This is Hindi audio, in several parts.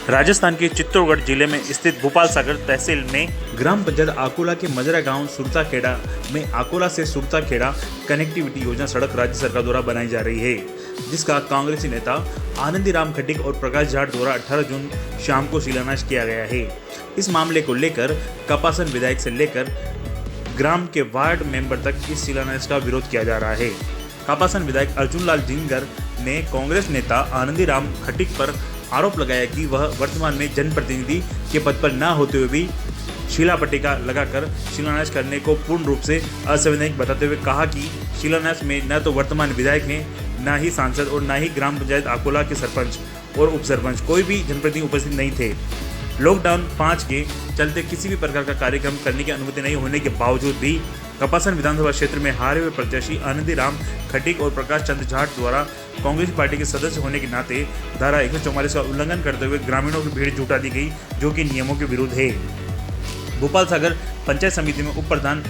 राजस्थान के चित्तौड़गढ़ जिले में स्थित भोपाल सागर तहसील में ग्राम पंचायत आकोला के मजरा गांव सुरताखेड़ा में आकोला से सुरताखेड़ा कनेक्टिविटी योजना सड़क राज्य सरकार द्वारा बनाई जा रही है, जिसका कांग्रेसी नेता आनंदी राम खटीक और प्रकाश जाट द्वारा 18 जून शाम को शिलान्यास किया गया है। इस मामले को लेकर कपासन विधायक से लेकर ग्राम के वार्ड मेंबर तक इस शिलान्यास का विरोध किया जा रहा है। कपासन विधायक अर्जुन लाल जिंगर ने कांग्रेस नेता आनंदी राम खटीक पर आरोप लगाया कि वह वर्तमान में जनप्रतिनिधि के पद पर न होते हुए भी शिला पट्टिका लगाकर शिलान्यास करने को पूर्ण रूप से असंवैधानिक बताते हुए कहा कि शिलान्यास में न तो वर्तमान विधायक हैं, न ही सांसद और न ही ग्राम पंचायत आकोला के सरपंच और उप सरपंच कोई भी जनप्रतिनिधि उपस्थित नहीं थे। लॉकडाउन 5 के चलते किसी भी प्रकार का कार्यक्रम करने की अनुमति नहीं होने के बावजूद भी कपासन विधानसभा क्षेत्र में हारे हुए प्रत्याशी आनंदी राम खटीक और प्रकाश चंद्र जाट द्वारा कांग्रेस पार्टी के सदस्य होने के नाते धारा 144 का उल्लंघन करते हुए ग्रामीणों की भीड़ जुटा दी गई, जो कि नियमों के विरुद्ध है। भोपाल सागर पंचायत समिति में उप प्रधान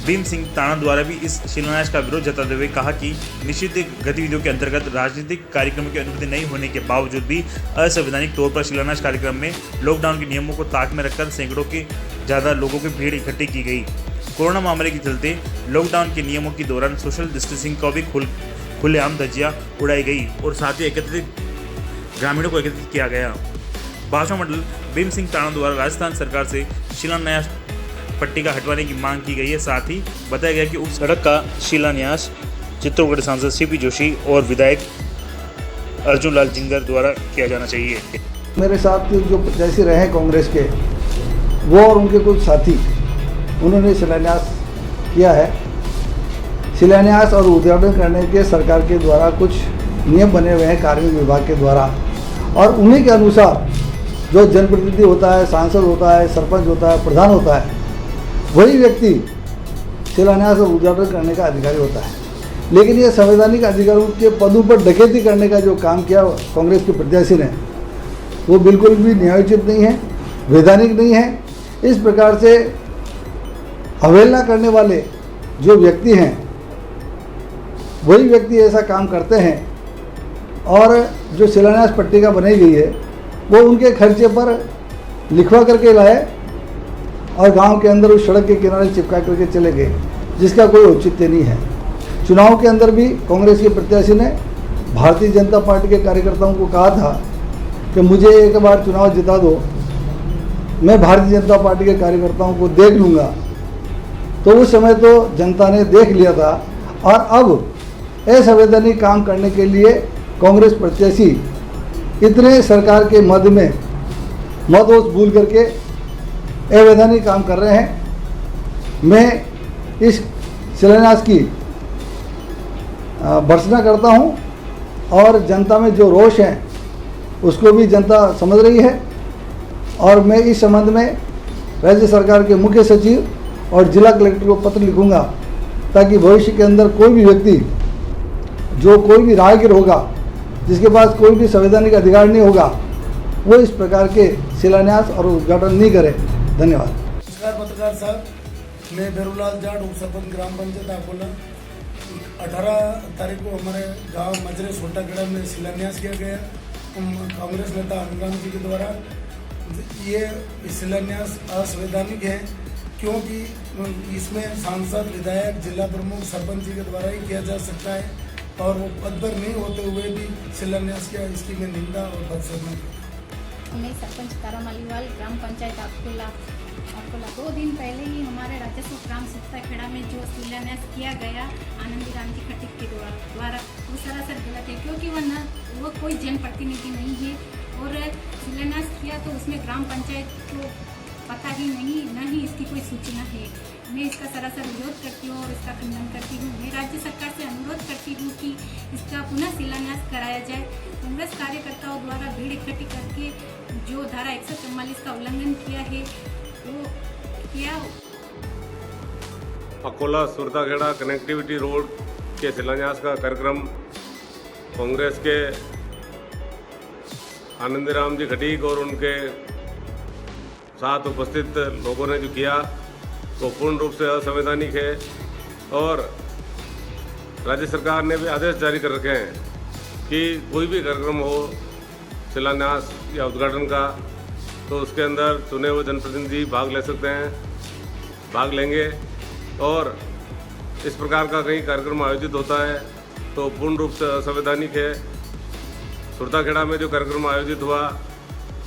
भीम सिंह ताना द्वारा भी इस शिलान्यास का विरोध जताते हुए कहा कि निश्चित गतिविधियों के अंतर्गत राजनीतिक कार्यक्रमों की अनुमति नहीं होने के बावजूद भी असंवैधानिक तौर पर शिलान्यास कार्यक्रम में लॉकडाउन के नियमों को ताक में रखकर सैकड़ों के ज़्यादा लोगों की भीड़ इकट्ठी की गई। कोरोना महामारी के चलते लॉकडाउन के नियमों के दौरान सोशल डिस्टेंसिंग का भी खुलेआम धज्जियां उड़ाई गई और साथ ही एकत्रित ग्रामीणों को एकत्रित किया गया। भाषा मंडल भीम सिंह ताना द्वारा राजस्थान सरकार से शिलान्यास पट्टिका हटवाने की मांग की गई है। साथ ही बताया गया कि उस सड़क का शिलान्यास चित्तौड़गढ़ सांसद सीपी जोशी और विधायक अर्जुन लाल जिंगर द्वारा किया जाना चाहिए। मेरे साथ जो प्रत्याशी रहे कांग्रेस के, वो और उनके कुछ साथी, उन्होंने शिलान्यास किया है। शिलान्यास और उद्घाटन करने के सरकार के द्वारा कुछ नियम बने हुए हैं कार्मिक विभाग के द्वारा, और उन्हीं के अनुसार जो जनप्रतिनिधि होता है, सांसद होता है, सरपंच होता है, प्रधान होता है, वही व्यक्ति शिलान्यास और उद्घाटन करने का अधिकारी होता है। लेकिन ये संवैधानिक अधिकारियों के पदों पर डकैती करने का जो काम किया कांग्रेस के प्रत्याशी ने, वो बिल्कुल भी न्यायोचित नहीं है, वैधानिक नहीं है। इस प्रकार से अवहेलना करने वाले जो व्यक्ति हैं, वही व्यक्ति ऐसा काम करते हैं, और जो शिलान्यास पट्टिका बनाई गई है वो उनके खर्चे पर लिखवा करके लाए और गांव के अंदर उस सड़क के किनारे चिपका करके चले गए, जिसका कोई औचित्य नहीं है। चुनाव के अंदर भी कांग्रेस के प्रत्याशी ने भारतीय जनता पार्टी के कार्यकर्ताओं को कहा था कि मुझे एक बार चुनाव जिता दो, मैं भारतीय जनता पार्टी के कार्यकर्ताओं को देख लूँगा। तो उस समय तो जनता ने देख लिया था, और अब असंवैधानिक काम करने के लिए कांग्रेस प्रत्याशी इतने सरकार के मद में मदहोश भूल करके अवैधानिक काम कर रहे हैं। मैं इस शिलान्यास की भर्त्सना करता हूं, और जनता में जो रोष है उसको भी जनता समझ रही है, और मैं इस संबंध में राज्य सरकार के मुख्य सचिव और जिला कलेक्टर को पत्र लिखूंगा, ताकि भविष्य के अंदर कोई भी व्यक्ति, जो कोई भी राहगीर होगा, जिसके पास कोई भी संवैधानिक अधिकार नहीं होगा, वो इस प्रकार के शिलान्यास और उद्घाटन नहीं करे। धन्यवाद। नमस्कार पत्रकार साहब, मैं भैरूलाल जाट, उप सरपंच ग्राम पंचायत आकोला। 18 तारीख को हमारे गांव मजरे सुरताखेड़ा में शिलान्यास किया गया कांग्रेस नेता अनुराम जी के द्वारा। ये शिलान्यास असंवैधानिक है, क्योंकि इसमें सांसद, विधायक, जिला प्रमुख, सरपंच जी के द्वारा ही किया जा सकता है, और वो पद पर नहीं होते हुए भी शिलान्यास किया, इसकी मैं निंदा और भर्त्सना करता हूं। मैं सरपंच तारा मालीवाल, ग्राम पंचायत आकोला। 2 दिन पहले ही हमारे राजस्व ग्राम सुरताखेड़ा में जो शिलान्यास किया गया आनंदी राम जी खटीक के द्वारा, वो सरासर गलत है, क्योंकि वो कोई जनप्रतिनिधि नहीं है, और शिलान्यास किया तो उसमें ग्राम पंचायत को पता ही नहीं, न ही इसकी कोई सूचना है। मैं इसका सरासर विरोध करती हूँ और इसका खंडन करती हूँ। मैं राज्य सरकार से अनुरोध करती हूँ कि इसका पुनः शिलान्यास कराया जाए। कांग्रेस कार्यकर्ताओं द्वारा भीड़ इकट्ठी करके जो धारा 144 का उल्लंघन किया है, वो किया। अकोला सुरताखेड़ा कनेक्टिविटी रोड के शिलान्यास का कार्यक्रम कांग्रेस के आनंदी राम जी खटीक और उनके साथ उपस्थित लोगों ने जो किया, वो पूर्ण रूप से असंवैधानिक है, और राज्य सरकार ने भी आदेश जारी कर रखे हैं कि कोई भी कार्यक्रम हो, शिलान्यास या उद्घाटन का, तो उसके अंदर चुने हुए जनप्रतिनिधि भाग ले सकते हैं, भाग लेंगे। और इस प्रकार का कहीं कार्यक्रम आयोजित होता है तो पूर्ण रूप से असंवैधानिक है। सुरताखेड़ा में जो कार्यक्रम आयोजित हुआ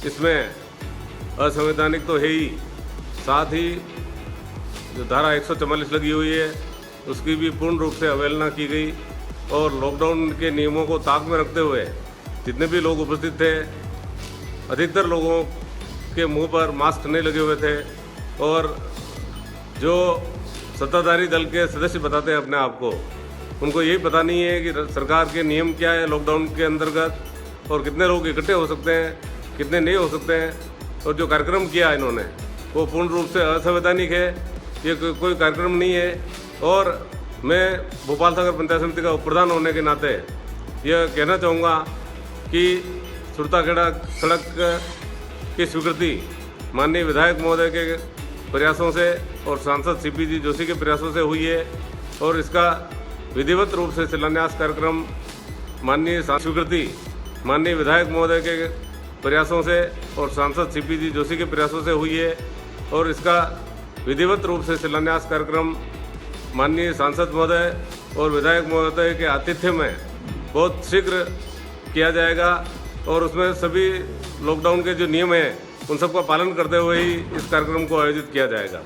इसमें असंवैधानिक तो है ही, साथ ही जो धारा 144 लगी हुई है उसकी भी पूर्ण रूप से अवहेलना की गई। और लॉकडाउन के नियमों को ताक में रखते हुए जितने भी लोग उपस्थित थे, अधिकतर लोगों के मुंह पर मास्क नहीं लगे हुए थे। और जो सत्ताधारी दल के सदस्य बताते हैं अपने आप को, उनको यही पता नहीं है कि सरकार के नियम क्या है लॉकडाउन के अंतर्गत और कितने लोग इकट्ठे हो सकते हैं, कितने नहीं हो सकते हैं। और जो कार्यक्रम किया इन्होंने वो पूर्ण रूप से असंवैधानिक है, ये कोई कार्यक्रम नहीं है। और मैं भोपाल सागर पंचायत समिति का उपप्रधान होने के नाते यह कहना चाहूँगा कि सुरताखेड़ा सड़क की स्वीकृति माननीय विधायक महोदय के प्रयासों से और सांसद सीपी जी जोशी के प्रयासों से हुई है। और इसका विधिवत रूप से शिलान्यास कार्यक्रम माननीय स्वीकृति माननीय विधायक महोदय के प्रयासों से और सांसद सीपी जी जोशी के प्रयासों से हुई है। और इसका विधिवत रूप से शिलान्यास कार्यक्रम माननीय सांसद महोदय और विधायक महोदय के आतिथ्य में बहुत शीघ्र किया जाएगा। और उसमें सभी लॉकडाउन के जो नियम हैं उन सबका पालन करते हुए ही इस कार्यक्रम को आयोजित किया जाएगा।